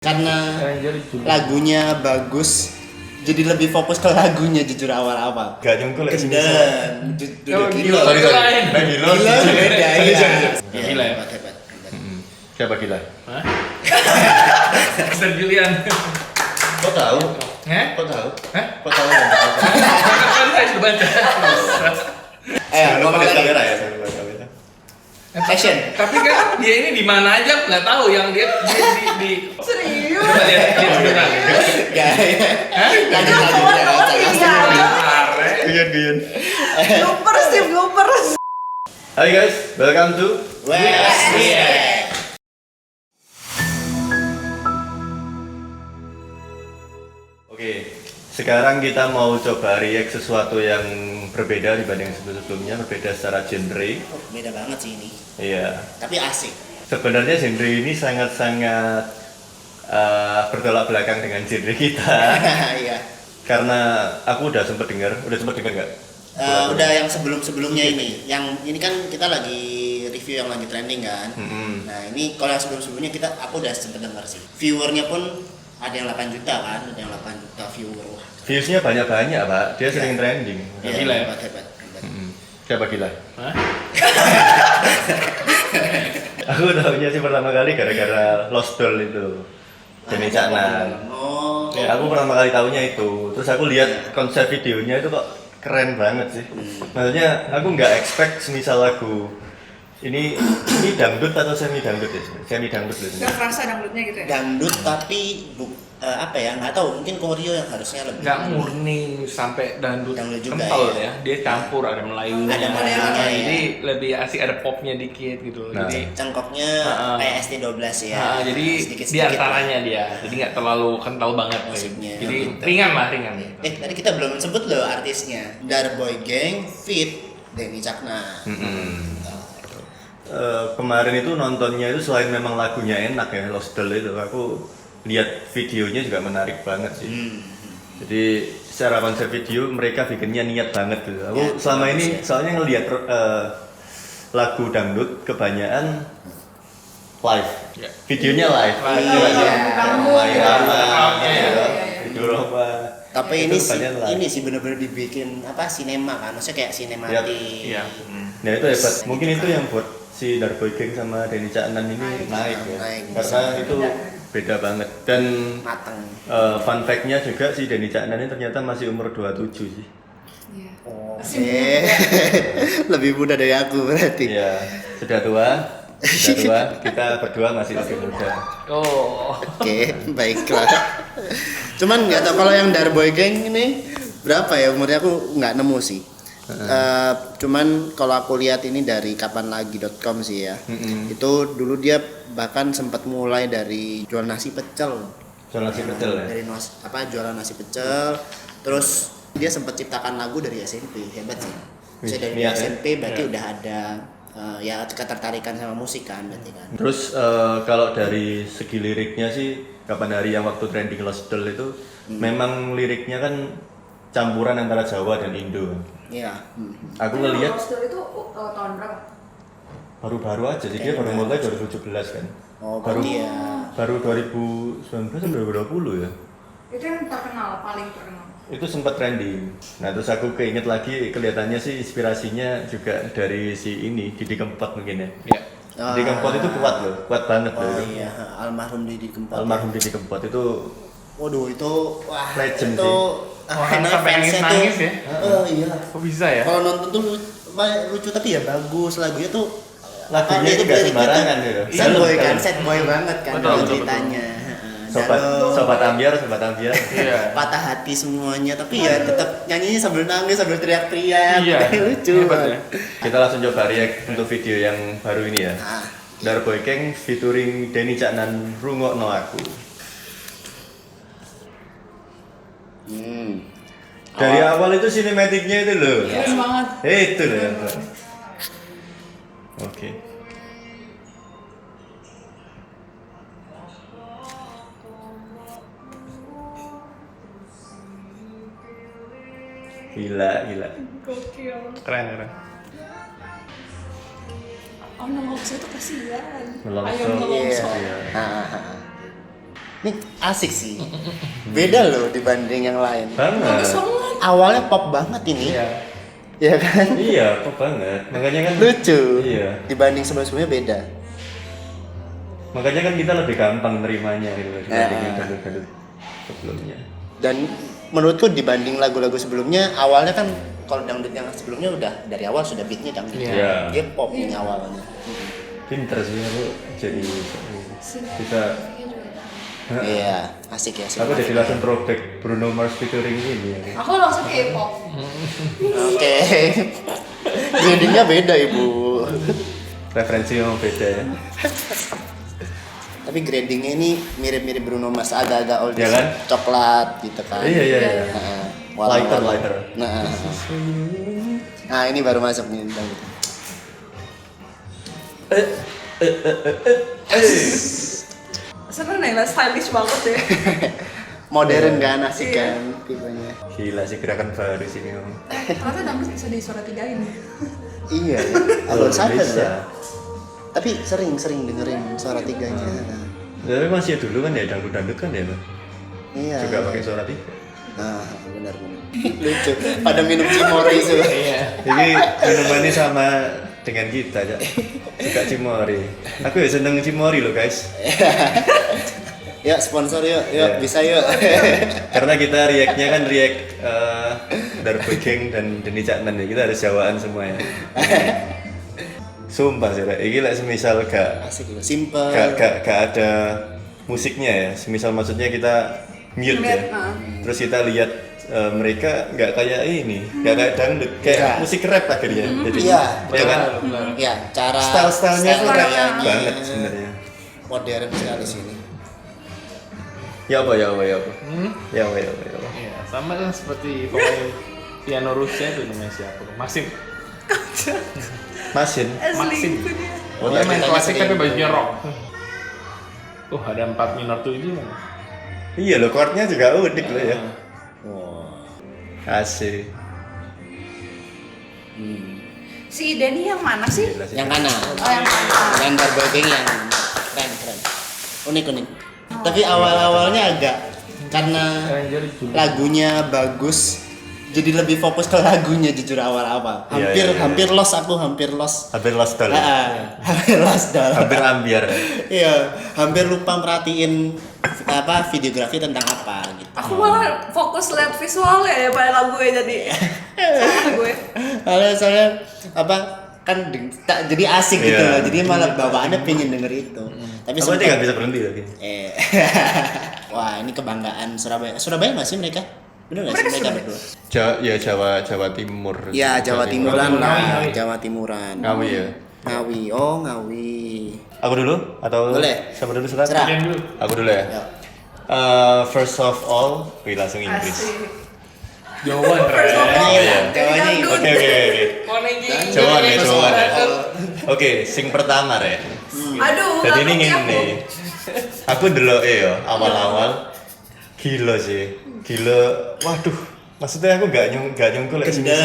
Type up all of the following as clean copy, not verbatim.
Karena lagunya bagus, jadi lebih fokus ke lagunya jujur awal-awal. Gak nyungkul ya sini. Gila. Sorry. Gila beda ya. Gila ya. Hebat. Siapa gila? Hah? Ustaz Julian. Kok tahu? Hah? Kok tahu? Hah? Kok tahu? Kan saya sudah baca. Ngomong lagi. kamera ya. Passion. Tapi kan dia ini di mana aja nggak tahu yang dia di Serius? coba lihat beneran. Gaya. Hah? Lanjut. Guyon. Bloopers. Hai guys, welcome to Wes. Oke, sekarang kita mau coba react sesuatu yang berbeda dibanding sebelumnya, berbeda secara genre. Beda banget sih ini. Iya. Tapi asik. Sebenarnya genre ini sangat-sangat bertolak belakang dengan genre kita. Iya. Karena aku udah sempet dengar nggak? Udah yang sebelum-sebelumnya ini. Yang ini kan kita lagi review yang lagi trending kan. Nah, ini kalau yang sebelum-sebelumnya aku udah sempet dengar sih. Viewernya pun ada yang 8 juta kan, ada yang 8 juta viewer. Wah. Viewsnya banyak Pak, dia sering trending. Iya, Gila ya? hebat. Siapa gila? Hah? Aku tahunya sih pertama kali gara-gara Lost Doll itu, Denny Caknan. Oh. Ya, aku pertama kali tahunya itu. Terus aku lihat konsep videonya itu kok keren banget sih. Maksudnya aku nggak expect semisal lagu ini dangdut atau semi dangdut ya? Semi dangdut gitu. Gak kerasa dangdutnya gitu ya? Dangdut tapi apa ya, nggak tahu, mungkin koreo yang harusnya lebih Nggak murni sampai dangdut Dangdut juga, kental ya. ya. Dia campur ada Melayunya. Ada Melayunya, ya. Jadi lebih asik ada popnya dikit gitu. Nah. Jadi cengkoknya PST 12 ya. jadi Sedikit-sedikit di antaranya dia. Jadi nggak terlalu kental banget. Musiknya. Jadi ringan. Tadi kita belum sebut loh artisnya. Darboy Gang feat Denny Caknan. Kemarin itu nontonnya itu selain memang lagunya enak ya, Lost Doll itu, aku lihat videonya juga menarik banget sih. Jadi secara konsep video mereka bikinnya niat banget gitu. Aku Ya, selama bagus ini ya. soalnya ngelihat lagu dangdut kebanyakan live. Ya. Videonya live. Iya. Main Rama, Iya. Video Roma. Tapi Itu ini sih kebanyakan live. ini sih benar-benar dibikin apa sinema kan, maksudnya kayak sinematik. Iya. Nah itu hebat. Mungkin itu yang buat si Darboy Gang sama Denny Caknan ini naik ya. Naik. Karena itu beda banget. Dan Mateng. fun fact-nya juga si Denny Caknan ini ternyata masih umur 27 sih. Iya. Oke. Lebih muda dari aku berarti. Iya, sudah tua. Kita berdua masih lebih muda. Oh. Oke, baiklah. Cuman nggak tahu kalau yang Darboy Gang ini berapa ya umurnya, aku nggak nemu sih. Cuman kalau aku lihat ini dari kapanlagi.com sih ya. Itu dulu dia bahkan sempat mulai dari jual nasi pecel. Jual nasi pecel ya? Dari jualan nasi pecel. Terus dia sempat ciptakan lagu dari SMP, hebat sih. Saya dari niat ya? SMP berarti udah ada ya ketertarikan sama musik kan berarti kan. Terus kalau dari segi liriknya sih, kapan hari yang waktu trending Lost Doll itu memang liriknya kan campuran antara Jawa dan Indo. Iya. Aku ngelihat Story itu tahun berapa? baru-baru aja sih, dia baru mulai 2017 kan. Oh, baru berarti ya. baru 2019 atau 2020 ya. Itu yang terkenal, paling terkenal. Itu sempat trending. Nah terus aku keinget lagi, kelihatannya sih inspirasinya juga dari si ini, Didi Kempot mungkin ya. Iya. Didi Kempot itu kuat loh, kuat banget loh. Oh itu. iya, almarhum Didi Kempot. Almarhum Didi Kempot itu Waduh, itu wah, Legend itu sih. Sampai fansnya nangis tuh. ya? Oh iya. Kok bisa ya? Kalau nonton tuh lucu tapi ya bagus, lagunya tuh Lagunya itu gak sembarangan gitu. Sad boy kan, sad boy banget kan Betul, kalau betul, ceritanya. Sobat ambiar. Iya. Patah hati semuanya, tapi ya tetap nyanyinya sambil nangis, sambil teriak-teriak. Iya. Lucu. Hebat ya. Kita langsung coba react untuk video yang baru ini ya. Ah. Darboy Gang featuring Denny Caknan, Rungokno Aku. Dari awal itu sinematiknya itu loh. Keren banget. Itu loh. Oke. Gila. Gokil. Keren. Oh, nelongso itu kasihan. Nelongso. Ayo nelongso. Iya. Ini asik sih. Beda loh dibanding yang lain. Banget. Awalnya pop banget ini. Iya. Iya kan? Iya, kok banget. Makanya kan Lucu. Iya. Dibanding sebelum-sebelumnya beda. Makanya kan kita lebih gampang nerimanya gitu dibanding yang Nah. dangdut-dangdut sebelumnya. Dan menurutku dibanding lagu-lagu sebelumnya, awalnya kan kalau dangdut yang sebelumnya udah dari awal sudah beatnya dangdut. Iya. Dia pop ini awalnya. Pinter sih aku jadi bisa Iya, asik ya. Asik. aku jadi langsung throwback Bruno Mars featuring ini ya. Aku langsung K-pop. Oke. Gradingnya beda ibu. Referensi yang beda ya. Tapi gradingnya ini mirip-mirip Bruno Mars, agak-agak old Ya kan? coklat gitu kan. Iya iya iya. Nah, Lighter, warna-warna. lighter. Nah ini baru masuk nih dangdut. Sebenarnya lah stylish banget ya. Modern kan, asik kan tipenya. Gila sih gerakan baru sih ini. Ternyata dangdut bisa disuara tigain ya. Iya ya. Abang sadar bisa. ya. Tapi sering dengerin suara tiganya. Tapi masih dulu kan ya dangdut kan ya, Bang? Iya. Juga pakai suara tiga. Nah, benar. Lucu. Pada minum cimori itu. Jadi minumannya sama dengan kita aja. Suka cimori. Aku ya seneng cimori loh guys. Yuk sponsor yuk, Iya. bisa yuk. Karena kita react-nya kan react Darboy Gang dan Denny Caknan ya. Kita harus jawaan semua ya. Sumpah sih, Rek. Ini lah semisal gak Asik loh, simple. gak ada musiknya ya. Semisal maksudnya kita mute ya. Terus kita lihat mereka nggak kayak ini, nggak kayak dangdut, kayak Iya. musik rap akhirnya. Jadi Iya, ya kan? Iya, cara Style-stylenya tuh kayak gayanya banget sebenarnya. modern sekali sini. Ya apa. Ya apa. Hmm? Ya apa. Iya, sama lah seperti pemain piano Rusia itu namanya siapa? Maxim. Masin. Maxim. Oh, Dia main kita klasik sering- tapi bajunya rock. Ada 4 minor 7 kan? Iya loh, chordnya juga unik loh ya. Wah. Asik. Si Denny yang mana sih? Gila sih. Yang kanan. Oh yang mana? Yang Darboy Gang yang keren. Unik. Tapi awal-awalnya agak karena Ranger juga. lagunya bagus, jadi lebih fokus ke lagunya jujur awal-awal. Iya, Hampir lost aku, hampir lost. Hampir lost doll. Hampir lost dah. Hampir ambiar. Iya, hampir lupa merhatiin videografi tentang apa gitu. Aku malah fokus lihat visualnya ya pada lagunya jadi salah gue. Soalnya jadi asik gitu Iya. loh. Jadi malah bawaannya pengen denger itu. Tapi Aku aja sempat nggak bisa berhenti lagi. Wah, ini kebanggaan Surabaya. Surabaya nggak sih mereka? Bener nggak sih Mereka mereka Surabaya. berdua? Jawa Timur. Ya, Jawa Timuran lah. Ngawi. Jawa Timuran. Ngawi ya. Ngawi. Oh, Ngawi. Aku dulu atau Boleh. siapa dulu Serat? Serah. Kalian dulu. Aku dulu ya. Ya. First of all, langsung Inggris. Asik. Jawaban Jawanya hilang. Jawanya Dari hilang. Oke. Monegi. Jawaban ya, jawaban ya. All. Oke, sing pertama ya. Aduh. Jadi ini lagunya ngene. Aku dulu ya awal-awal gila sih. Gila. Waduh, maksudnya aku gak nyungkul lek semisal.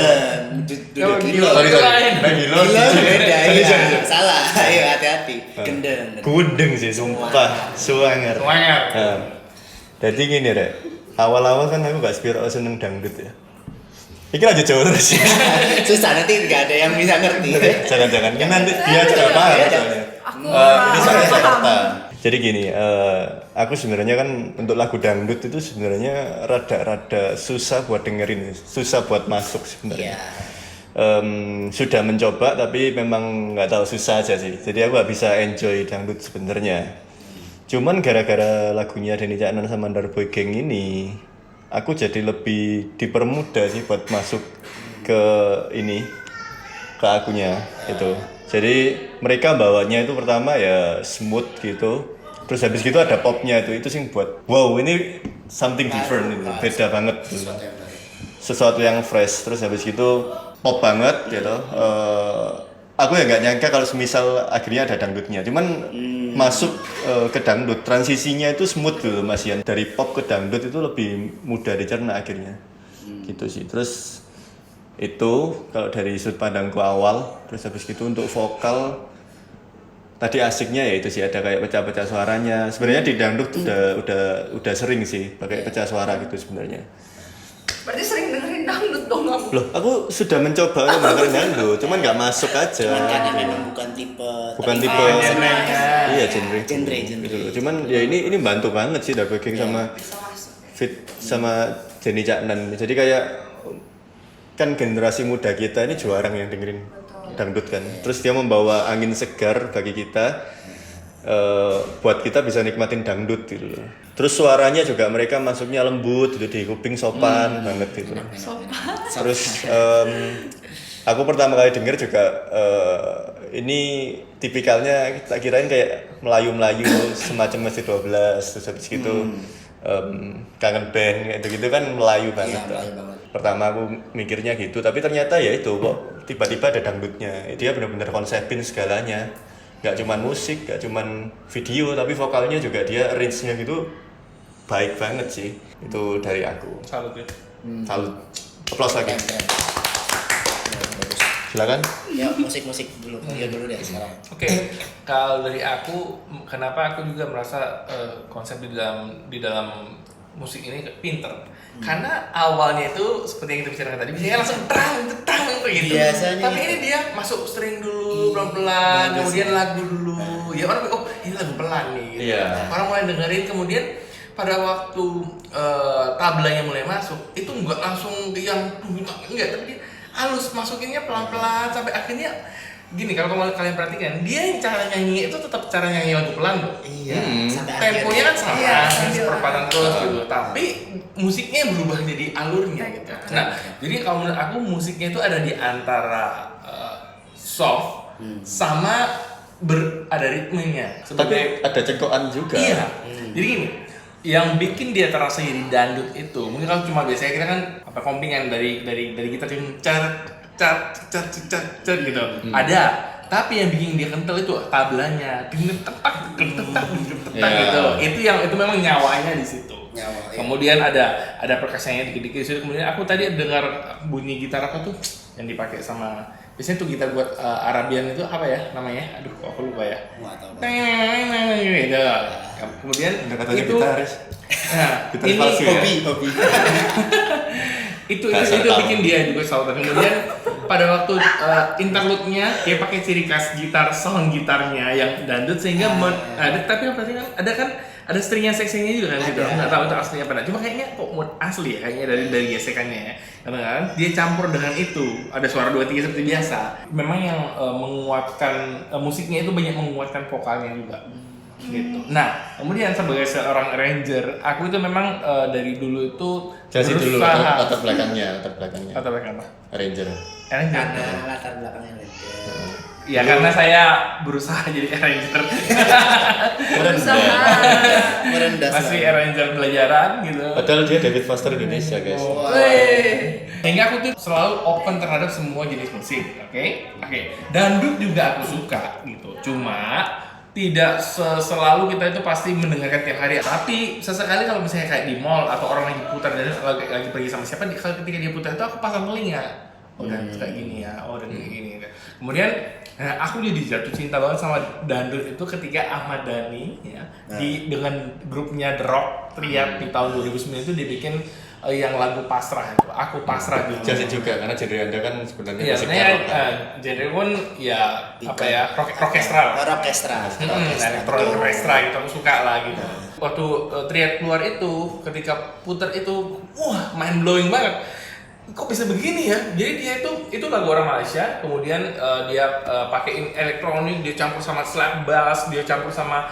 Gendeng. Oh, Gila. gila. Sorry. Lain. Nah, gila. Gila beda Sorry, ya. sorry. Salah. Ayo hati-hati. Gendeng. Gudeng sih sumpah, suwanger. Suwanger. Nah, jadi gini Rek, awal-awal kan aku gak seneng dangdut ya. Ini aja jauh terus. Susah nanti nggak ada yang bisa ngerti. Jangan-jangan kan nanti dia juga paham soalnya. Aku Ini soal paham. Jakarta. Jadi gini, aku sebenarnya kan untuk lagu dangdut itu sebenarnya rada-rada susah buat dengerin, susah buat masuk sebenarnya. Iya. Sudah mencoba tapi memang nggak tahu susah aja sih. Jadi aku nggak bisa enjoy dangdut sebenarnya. Cuman gara-gara lagunya Denny Caknan sama Darboy Gang ini, aku jadi lebih dipermudah sih buat masuk ke ini, ke akunya itu. Jadi mereka bawanya itu pertama ya smooth gitu. Terus habis gitu ada popnya itu sih buat wow ini something different itu, beda banget gitu. Sesuatu yang fresh. Terus habis gitu pop banget gitu. Aku ya nggak nyangka kalau semisal akhirnya ada dangdutnya. Cuman masuk ke dangdut transisinya itu smooth gitu Mas Ian. Dari pop ke dangdut itu lebih mudah dicerna akhirnya. Gitu sih. Terus itu kalau dari sudut pandangku awal, terus habis gitu untuk vokal tadi asiknya ya itu sih ada kayak pecah-pecah suaranya. Sebenarnya di dangdut udah sering sih pakai pecah suara gitu sebenarnya. Berarti sering dengerin dangdut dong kamu. Loh, aku sudah mencoba untuk mendengar dangdut, cuman nggak masuk aja. Cuman karena memang bukan tipe Iya, genre. Gitu loh. Cuman ya ini bantu banget sih Dark King sama Bisa masuk. Fit sama Jenny Caknan. Jadi kayak kan generasi muda kita ini jarang yang dengerin dangdut kan. Terus dia membawa angin segar bagi kita. Buat kita bisa nikmatin dangdut gitu loh. Terus suaranya juga mereka masuknya lembut gitu, di kuping sopan banget gitu. Terus aku pertama kali denger juga ini tipikalnya tak kirain kayak Melayu-Melayu semacam Masjid 12 terus habis gitu kangen band gitu kan Melayu banget. Melayu banget. Pertama aku mikirnya gitu, tapi ternyata ya itu kok tiba-tiba ada dangdutnya. Dia benar-benar konsepin segalanya. Gak cuman musik, gak cuman video, tapi vokalnya juga dia range-nya gitu baik banget sih. Itu dari aku. Salut ya. Salut. Applause lagi. Keren. Ya, bagus. Silakan. Ya musik dulu. Ya dulu deh sekarang. Oke, kalau dari aku, kenapa aku juga merasa konsep di dalam musik ini pinter? Karena awalnya itu seperti yang kita bicarakan tadi, biasanya langsung tang gitu. Biasanya. Tapi ini dia masuk string dulu pelan-pelan, Bagus. kemudian lagu dulu. Ya orang ini lagu pelan nih. Gitu. Iya. Orang mulai dengerin, kemudian pada waktu tablanya mulai masuk, itu nggak langsung yang enggak, tapi dia halus masukinnya pelan-pelan sampai akhirnya gini. Kalau kalian perhatikan, dia yang cara nyanyi itu tetap cara nyanyi lagu pelan loh. Iya. Sampai Temponya kan sama, Iya, sambil perempatan terus gitu. Tapi musiknya berubah jadi alurnya gitu. Nah, jadi kalau menurut aku musiknya itu ada di antara soft sama ada ritmenya. Tapi ada cengkokan juga. Iya. Jadi gini, yang bikin dia terasa jadi dangdut itu mungkin kalau cuma biasanya kita kan apa kompingan dari kita cat gitu. Ada. Tapi yang bikin dia kental itu tablanya, tetak gitu. Itu memang nyawanya di situ. Nyawa, iya. Kemudian ada perkasiannya dikit-dikit di situ. Kemudian aku tadi dengar bunyi gitar apa tuh yang dipakai sama biasanya tuh gitar buat Arabian itu apa ya namanya? Aduh, aku lupa ya. Nggak tahu. Gitu. Kemudian Udah katanya itu gitaris. Nah, Gitaris ini palsu ya? Hobi. itu Dasar itu tahu. bikin dia juga salut. Kemudian pada waktu interlude-nya dia pakai ciri khas gitar, sound gitarnya yang dangdut sehingga tapi yang pasti kan ada stringnya seksinya juga kan gitu. Aku nggak tahu itu aslinya apa. Cuma kayaknya kok mood asli ya kayaknya dari gesekannya ya. Karena kan dia campur dengan itu. Ada suara 2-3 seperti biasa. Memang yang menguatkan musiknya itu banyak menguatkan vokalnya juga. Gitu. Nah, kemudian sebagai seorang arranger, aku itu memang dari dulu itu Jelasin dulu berusaha- latar belakangnya. Latar belakang apa? Arranger. Arranger. Karena latar belakangnya beda. Ya karena saya berusaha jadi arranger. Merendah. Masih arranger belajaran gitu. Padahal dia David Foster Indonesia, guys. Wih. Sehingga aku tuh selalu open terhadap semua jenis musik, oke? Dangdut juga aku suka gitu. Cuma tidak selalu kita itu pasti mendengarkan tiap hari. Tapi sesekali kalau misalnya kayak di mall atau orang lagi putar dan lagi pergi sama siapa, ketika dia putar itu aku pasang telinga. Oh dan kayak gini ya, oh dan kayak gini. Kemudian aku jadi jatuh cinta banget sama dangdut itu ketika Ahmad Dhani ya dengan grupnya The Rock Triad di tahun 2009 itu dia bikin yang lagu pasrah itu. Aku pasrah gitu. Jelasin juga karena genre Anda kan sebenarnya Iya, musik sebenarnya rock, kan? genre pun ya apa ya orkestra. Orkestra. Orkestra gitu aku suka lah gitu. Waktu Triad keluar itu ketika puter itu wah mind blowing banget. Kok bisa begini ya? Jadi dia itu lagu orang Malaysia, kemudian dia pakein elektronik, dia campur sama slap bass, dia campur sama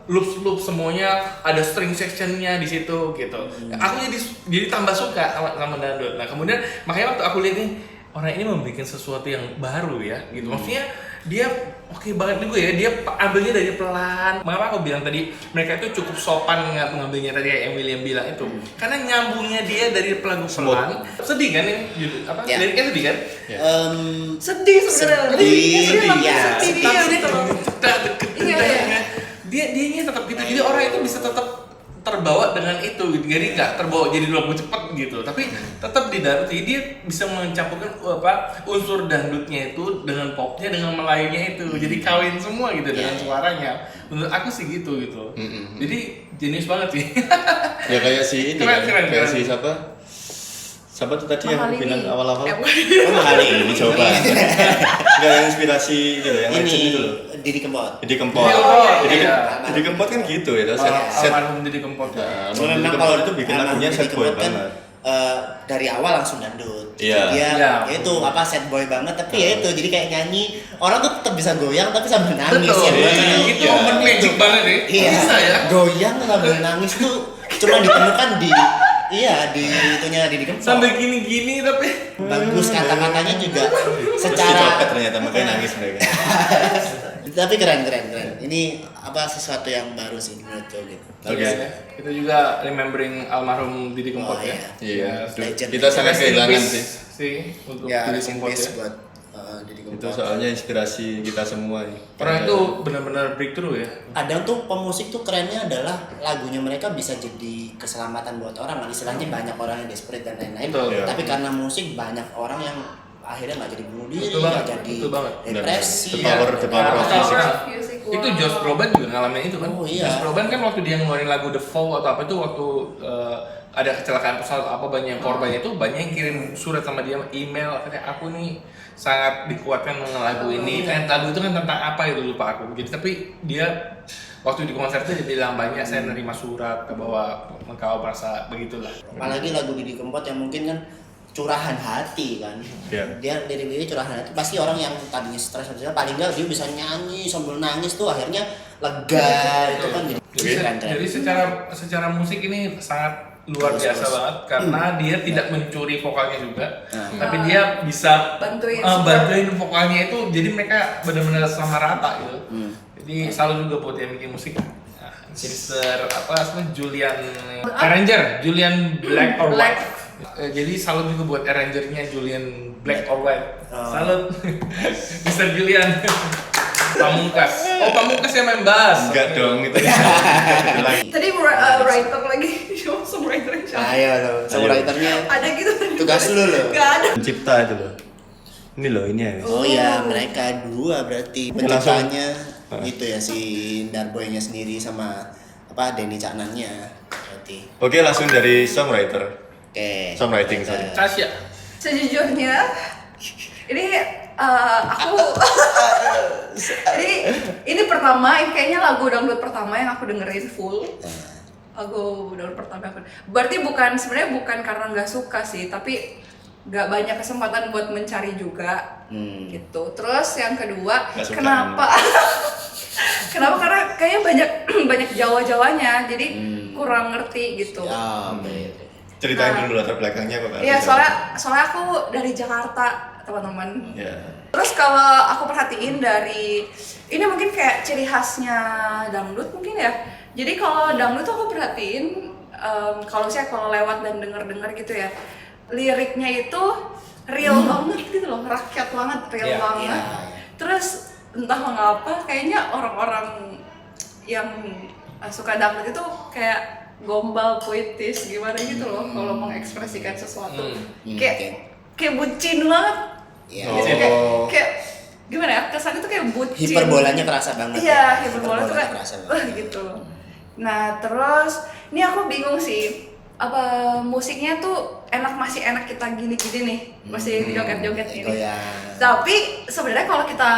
loop semuanya, ada string sectionnya di situ gitu. Aku jadi tambah suka sama dangdut. Nah kemudian makanya waktu aku lihat nih orang ini membuat sesuatu yang baru ya gitu. Maksudnya dia oke banget juga ya, dia ambilnya dari pelan. Mengapa aku bilang tadi mereka itu cukup sopan mengambilnya tadi kayak yang William bilang itu, karena nyambungnya dia dari lagu pelan. Sedih kan ini apa? Ya. Liriknya sedih kan? Sedih sebenarnya. Sedih, Tapi ya. sedih dia gitu loh. Iya. Dianya tetap gitu, jadi orang itu bisa tetap terbawa dengan itu gitu. Jadi nggak terbawa jadi lagu cepet gitu, tapi tetap di dangdut dia bisa mencampurkan unsur dangdutnya itu dengan popnya dengan melayunya itu, jadi kawin semua gitu dengan suaranya. Menurut aku sih gitu. Jadi jenius banget sih. Ya kayak si ini Keren. kayak si siapa tuh tadi yang Mahalini. bilang awal-awal? Oh, Mahalini. Ini coba. Enggak yang inspirasi gitu yang legend itu loh. Didi Kempot. Didi Kempot. Didi Kempot kan gitu ya, set. Almarhum Didi Kempot. Nah, Cuma Didi memang Kempot kalau itu bikin lagunya Didi set boy Kempot kan, banget. dari awal langsung dangdut. Iya. Dia Iya. ya itu set boy banget, tapi ya itu jadi kayak nyanyi orang tuh tetap bisa goyang tapi sambil nangis ya. Betul. Itu Itu momen magic banget nih. Iya. Bisa ya. Goyang sambil nangis tuh cuma ditemukan di itunya Didi Kempot. Sampai gini-gini tapi Bagus kata-katanya juga Terus secara dicopet ternyata makanya nangis mereka. tapi keren. Ini sesuatu yang baru sih menurutku gitu. Oke. Kita juga remembering almarhum Didi Kempot Oh, ya. Iya. Legend. Kita sangat Rest in kehilangan peace sih. untuk Ya, Didi rest in Kempot peace ya. buat Didi Itu Kempot. soalnya inspirasi kita semua nih. Orang itu benar-benar breakthrough ya. Kadang tuh pemusik tuh kerennya adalah lagunya mereka bisa jadi keselamatan buat orang. Istilahnya banyak orang yang desperate dan lain-lain. Betul. Iya. Tapi karena musik banyak orang yang akhirnya nggak jadi bunuh diri, Betul banget, nggak jadi betul banget. depresi. The power of Nah, music. Music, Itu wow. Josh Groban juga ngalamin itu kan. Oh, iya. Josh Groban kan waktu dia ngeluarin lagu The Fall atau apa itu waktu ada kecelakaan pesawat apa banyak korbannya itu banyak yang kirim surat sama dia email katanya aku nih sangat dikuatkan dengan lagu ini. Kan lagu itu kan tentang apa itu lupa aku. Gitu tapi dia waktu di konser itu dia bilang banyak saya menerima surat ke bawah engkau merasa begitulah. Apalagi lagu Didi Kempot yang mungkin kan curahan hati kan. Iya. Dia lirik-lirik curahan hati. Pasti orang yang tadinya stres paling enggak dia bisa nyanyi sambil nangis tuh akhirnya lega itu kan jadi keren. Jadi secara musik ini sangat luar Bagus, biasa bagus. banget karena dia tidak mencuri vokalnya juga, Nah. tapi dia bisa Bantuin bantuin vokalnya itu, jadi mereka benar-benar sama rata gitu. Jadi Hmm. selalu juga buat yang bikin musik. Nah, Mr. Julian Julian Black or Black. White. Jadi salut juga buat arrangernya Julian Black or White. Oh. Salut, Mr. Julian. Pamungkas. Oh, Pamungkas yang main bass. Enggak dong itu. Tadi writer lagi, songwriter yang siapa? Ayo loh, songwriternya Ada gitu. tugas lu loh. Gak ada. Pencipta itu loh. Ini loh ini ya. Oh ya, mereka dua berarti penciptanya itu ya si Darboy-nya sendiri sama Denny Caknannya berarti. Oke, langsung dari songwriter. Oke. Songwriting, sorry. Tasya. Sejujurnya ini aku ini pertama kayaknya lagu dangdut pertama yang aku dengerin full. Lagu dangdut pertama aku. Berarti sebenarnya bukan karena nggak suka sih, tapi nggak banyak kesempatan buat mencari juga gitu. Terus yang kedua, Nggak suka, kenapa? Kenapa? Karena kayaknya banyak Jawa-Jawanya, jadi kurang ngerti gitu. Ya, oke. Ceritain dulu latar belakangnya kok. Iya, soalnya aku dari Jakarta, teman-teman. Ya. Terus kalau aku perhatiin dari ini mungkin kayak ciri khasnya dangdut mungkin ya. Jadi kalau dangdut tuh aku perhatiin kalau lewat dan denger gitu ya, liriknya itu real banget gitu loh, rakyat banget, real Iya, banget. iya. Terus entah mengapa kayaknya orang-orang yang suka dangdut itu kayak gombal, puitis gimana gitu loh kalau mengekspresikan sesuatu. Kayak bucin banget. Iya. Oh. Gitu, kayak gimana ya, kesan itu kayak bucin. Hiperbolanya kerasa banget. Iya, ya. hiperbola tuh kayak kerasa banget. gitu. Nah terus ini aku bingung sih, apa musiknya tuh masih enak kita gini-gini nih, masih joget-joget gini. Goyang. Tapi sebenarnya kalau kita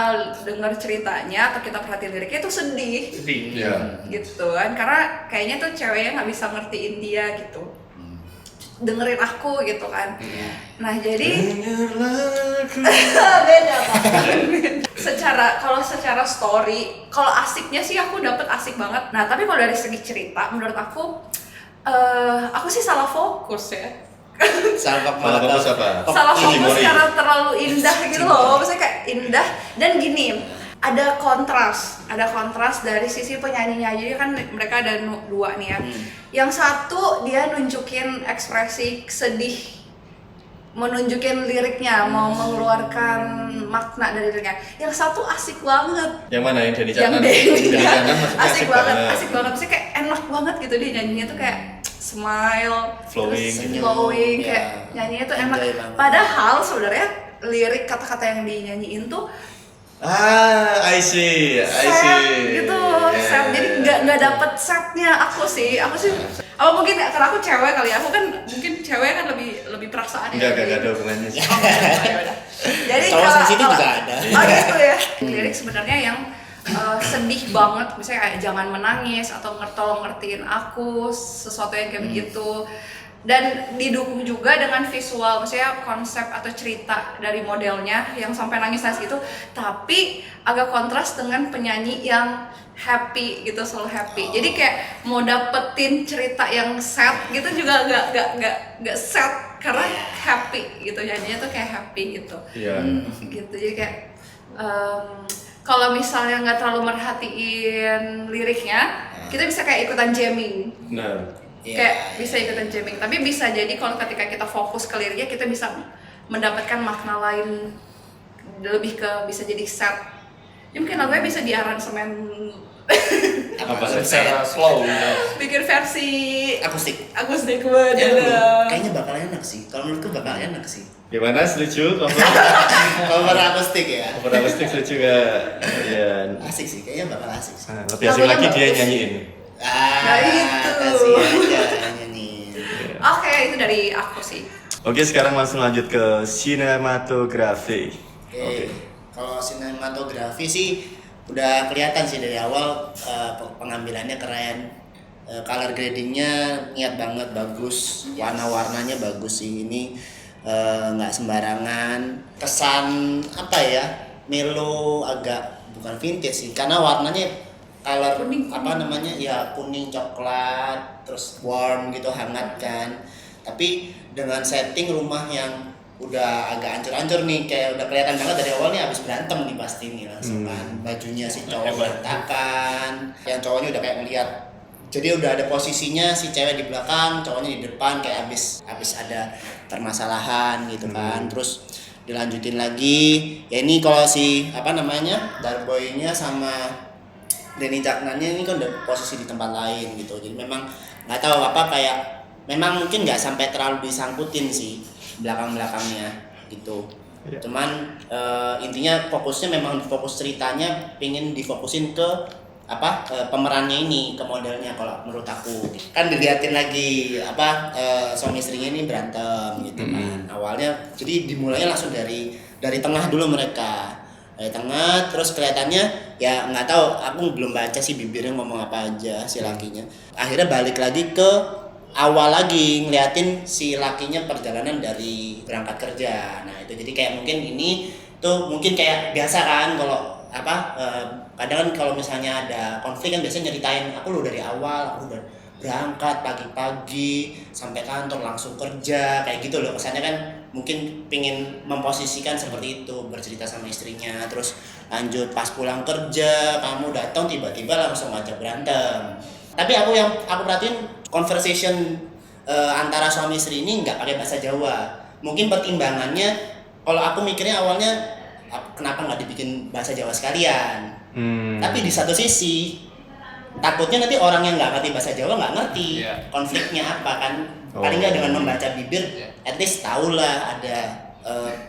dengar ceritanya atau kita perhatiin liriknya itu sedih Sedih. Iya. gitu kan, karena kayaknya tuh ceweknya nggak bisa ngertiin dia gitu, dengerin aku gitu kan. Nah jadi beda Pak. Secara story, kalau asiknya sih aku dapet asik banget. Nah tapi kalau dari segi cerita, menurut aku sih salah fokus ya. Salah fokus apa? Salah fokus Fujimori. karena terlalu indah gitu loh. Maksudnya kayak indah dan gini. Ada kontras dari sisi penyanyinya. Jadi kan mereka ada dua nih ya. Yang satu dia nunjukin ekspresi sedih menunjukin liriknya, mau mengeluarkan makna dari liriknya. Yang satu asik banget. Yang mana yang jadi Yang Caknan? Denny. Jadi Caknan maksudnya Asik banget, asik banget. Maksudnya kayak enak banget gitu dia nyanyinya tuh kayak smile, Flowing. terus Senyum, flowing, ya. kayak nyanyinya tuh enak. Enjoy banget. Padahal sebenarnya lirik kata-kata yang dinyanyiin tuh I see. set gitu, Yeah. set. Jadi nggak dapet setnya aku sih. Apa mungkin karena aku cewek kali ya. Aku kan mungkin cewek kan lebih perasaan ya. Enggak ada hubungannya sih. Jadi Cowok sensitif juga ada. Oh gitu ya. Lirik sebenarnya yang sedih banget, misalnya kayak jangan menangis atau tolong ngertiin aku, sesuatu yang kayak begitu. Dan didukung juga dengan visual, maksudnya konsep atau cerita dari modelnya yang sampai nangis-nangis gitu, tapi agak kontras dengan penyanyi yang happy gitu, selalu happy. Jadi kayak mau dapetin cerita yang sad gitu juga nggak sad karena happy gitu, nyanyinya tuh kayak happy gitu. Iya. Gitu, jadi kayak kalau misalnya nggak terlalu merhatiin liriknya, kita bisa kayak ikutan jamming. Nah. Kayak bisa ikutan jamming, tapi bisa jadi kalau ketika kita fokus ke liriknya kita bisa mendapatkan makna lain, lebih ke bisa jadi set. Ya mungkin lagunya bisa di aransemen Apa Secara slow gitu. bikin versi Akustik. akustik Ya, bener. kayaknya bakal enak sih. Kalau menurutku bakal enak sih. Gimana, setuju? Cover akustik ya. Cover akustik setuju gak? Iya. Asik sih, kayaknya bakal asik sih. Nah, lebih asik Lagunya lagi dia bagus. nyanyiin. Nah, itu. kasih aja nyanyi. Oke, itu dari aku sih. Oke, sekarang langsung lanjut ke sinematografi. Oke. Kalau sinematografi sih udah kelihatan sih dari awal, pengambilannya keren. Color gradingnya niat banget, bagus. Warna-warnanya bagus sih. Ini nggak sembarangan. Kesan apa ya? Melo, agak bukan vintage sih, karena warnanya color Kuning. apa namanya ya, kuning coklat, terus warm gitu, hangat kan. Tapi dengan setting rumah yang udah agak hancur-hancur nih, kayak udah kelihatan banget dari awal nih habis berantem nih pasti nih langsung kan. Bajunya si cowok berantakan, yang cowoknya udah kayak ngeliat. Jadi udah ada posisinya si cewek di belakang, cowoknya di depan, kayak habis ada permasalahan gitu kan. Terus dilanjutin lagi. Ya ini kalau si apa namanya, Darboy-nya sama Denny Caknannya ini kan udah posisi di tempat lain gitu. Jadi memang nggak tahu apa, kayak memang mungkin nggak sampai terlalu disangkutin sih belakang-belakangnya gitu. Iya. Cuman intinya fokusnya memang fokus ceritanya pingin difokusin ke apa, pemerannya ini, ke modelnya kalau menurut aku. Kan diliatin lagi apa, suami istrinya ini berantem gitu kan. Awalnya jadi dimulainya langsung dari tengah dulu mereka. Dari tengah, terus kelihatannya ya nggak tahu, aku belum baca sih bibirnya ngomong apa aja si lakinya. Akhirnya balik lagi ke awal lagi, ngeliatin si lakinya perjalanan dari berangkat kerja. Nah itu jadi kayak mungkin ini tuh mungkin kayak biasa kan kalau apa, kadang kan kalau misalnya ada konflik kan biasanya nyeritain, aku lo dari awal, aku udah berangkat pagi-pagi sampai kantor langsung kerja, kayak gitu loh kesannya kan. Mungkin pingin memposisikan seperti itu, bercerita sama istrinya, terus lanjut pas pulang kerja kamu datang tiba-tiba langsung ngajak berantem. Tapi yang aku perhatiin conversation antara suami istri ini nggak pakai bahasa Jawa. Mungkin pertimbangannya, kalau aku mikirnya awalnya kenapa nggak dibikin bahasa Jawa sekalian. Tapi di satu sisi takutnya nanti orang yang nggak ngerti bahasa Jawa nggak ngerti konfliknya apa kan. Paling nggak dengan membaca bibir, at least tahulah ada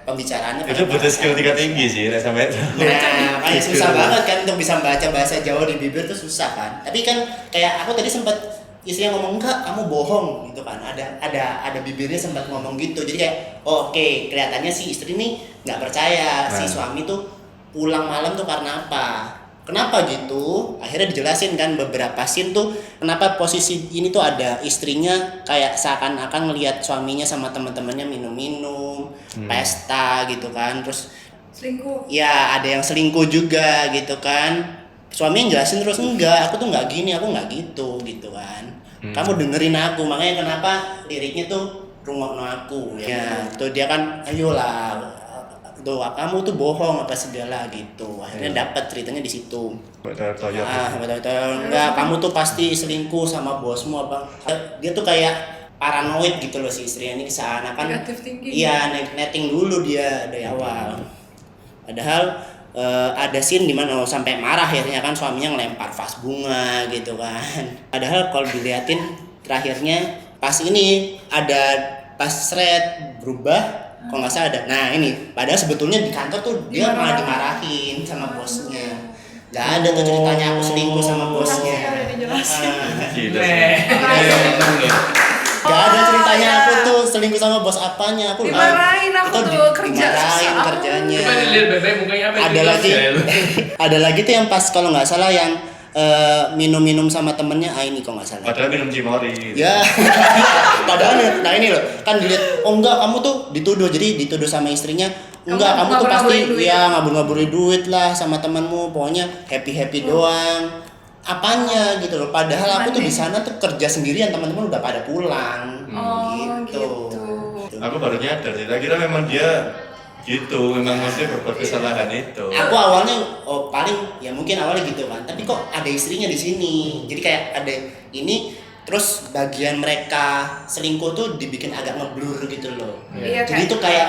pembicaraannya. Itu butuh skill tingkat tinggi sih, sampai itu. Nah, kayak susah banget kan untuk bisa membaca bahasa Jawa di bibir tuh susah kan. Tapi kan kayak aku tadi sempat istrinya ngomong, enggak, kamu bohong gitu kan. Ada bibirnya sempat ngomong gitu. Jadi kayak oke, kelihatannya si istri nih nggak percaya si suami tuh pulang malam tuh karena apa. Kenapa gitu? Akhirnya dijelasin kan beberapa scene tuh kenapa posisi ini tuh ada istrinya kayak seakan-akan ngelihat suaminya sama teman-temannya minum-minum, pesta gitu kan. Terus Selingkuh. ya ada yang selingkuh juga gitu kan. Suaminya jelasin terus, enggak, aku tuh nggak gini, aku nggak gitu kan. Kamu dengerin aku, makanya kenapa liriknya tuh rungokno aku ya. Tuh dia kan ayolah, tuh kamu tuh bohong apa segala gitu. Akhirnya dapat ceritanya di situ. Betul. Betul. Enggak, kamu tuh pasti selingkuh sama bosmu abang. Dia tuh kayak paranoid gitu loh si istrinya ini, seakan-akan Negative thinking. iya netting dulu dia dari awal. Padahal ada scene dimana sampai marah akhirnya kan suaminya ngelempar vas bunga gitu kan. Padahal kalau diliatin terakhirnya pas ini ada pas thread berubah, kalau nggak salah ada. Nah ini padahal sebetulnya di kantor tuh dia malah dimarahin sama bosnya. Gak ada tuh ceritanya aku selingkuh sama bosnya. Makasih udah dijelasin. Gila. Gak ada ceritanya aku tuh selingkuh sama bos apanya. Aku Dimarahin aku itu tuh kerja dimarahin susah. kerjanya. Coba dilihat bebek mukanya apa Ada lagi ada lagi tuh yang pas kalau nggak salah yang minum-minum sama temennya, ini kok nggak salah. Padahal minum Cimori gitu. Ya, padahal nah ini loh kan dilihat, oh enggak kamu tuh dituduh, jadi dituduh sama istrinya, enggak kamu tuh pasti ngabur-ngaburin duit. ya ngabur-ngaburin duit lah sama temanmu, pokoknya happy doang. Apanya gitu loh, padahal aku tuh di sana tuh kerja sendirian, teman-teman udah pada pulang. Oh, gitu. Aku baru nyadar sih, tak kira memang dia gitu, memang maksudnya berbuat kesalahan itu. Aku awalnya paling ya mungkin awalnya gitu kan, tapi kok ada istrinya di sini, jadi kayak ada ini, terus bagian mereka selingkuh tuh dibikin agak ngeblur gitu loh. Iya, Jadi kayak- tuh kayak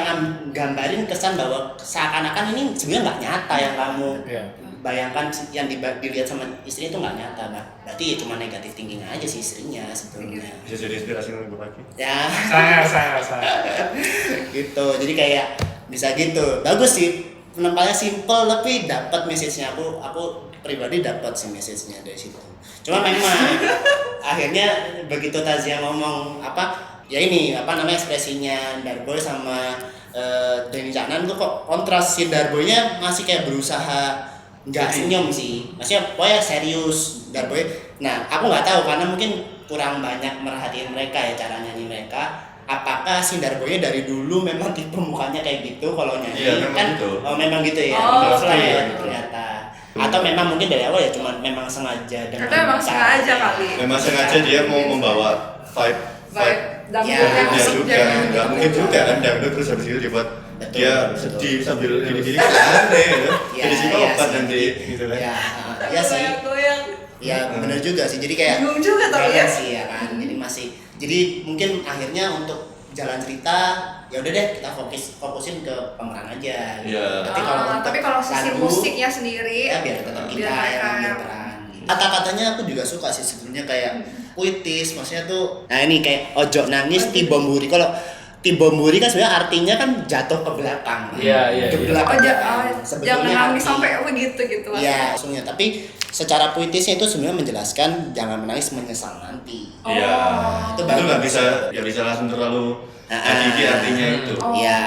gambarin kesan bahwa seakan-akan ini sebenarnya nggak nyata yang kamu Iya. bayangkan, yang dilihat sama istri itu nggak nyata, Mbak. Berarti ya cuma negatif thinking aja sih istrinya sebetulnya. Bisa jadi inspirasi untuk pagi. Ya Sangat. gitu, jadi kayak bisa gitu, bagus sih, penempatannya simple tapi dapat message-nya. Aku pribadi dapat sih message-nya dari situ. Cuma memang akhirnya begitu Tazia ngomong apa ya ini apa namanya ekspresinya Darboy sama Denny Caknan tuh kok kontras, si Darboynya masih kayak berusaha nggak senyum sih, maksudnya pokoknya serius Darboy. Nah aku nggak tahu karena mungkin kurang banyak merhatiin mereka ya cara nyanyi mereka. Apakah si Darboynya dari dulu memang tipe mukanya kayak gitu kalau nyanyi? Iya, memang Kan gitu. memang gitu ya. Oh, Fly ya, gitu. ternyata. Atau memang mungkin dari awal ya cuma memang sengaja dengan Atau emang sengaja kali. Memang sengaja dia mau membawa vibe Vibe dangdut Ya, yang dia masuk juga, jangan nggak mungkin juga kan dangdut terus habis itu dibuat Betul, dia betul. sedih sambil gini-gini aneh gitu. Ya, Jadi psikopat sih. nanti gitu kan. Ya sih. Goyang. Ya benar juga sih. Jadi kayak Bingung juga tapi iya ya. sih ya kan. Jadi mungkin akhirnya untuk jalan cerita ya udah deh kita fokusin ke pemeran aja. Gitu. Iya. Tapi Tapi kalau sisi lagu, musiknya sendiri ya biar tetap kita biar yang mereka ambil peran. Kata-katanya aku juga suka sih sebenarnya, kayak puitis, maksudnya tuh. Nah ini kayak ojo nangis tibomburi. Kalau tibomburi kan sebenarnya artinya kan jatuh ke belakang. Iya. Geblak Oh, ke belakang. jangan Sebetulnya nangis arti- sampai begitu gitu lah. Iya, maksudnya. Tapi secara puitisnya itu sebenarnya menjelaskan jangan menangis menyesal nanti. Iya. Itu Itu bagus. nggak bisa langsung terlalu hakiki artinya itu. Iya,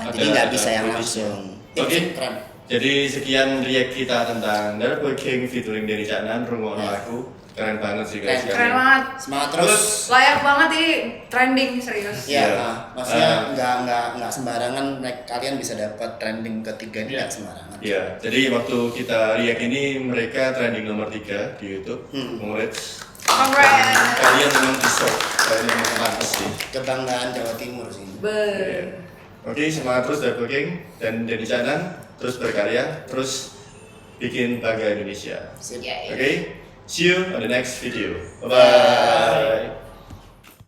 Ada- jadi nggak ada bisa yang puitisnya. langsung. Oke. Keren. Jadi sekian react kita tentang Darboy King featuring Denny Caknan, Rungono Aku. Keren banget sih guys. Keren banget. Semangat terus. Layak banget ini trending serius. Iya, Iya. maksudnya nggak sembarangan kalian bisa dapat trending ketiga ini, nggak sembarangan. Iya, jadi waktu kita react ini mereka trending nomor 3 di YouTube. Congrats. Congrats. Kalian memang deserve, kalian memang pantas sih. Kebanggaan Jawa Timur sih. Ber. Oke, semangat terus Darboy King dan Denny Caknan, terus berkarya, terus bikin bangga Indonesia. Sip. Oke, see you on the next video. Bye bye.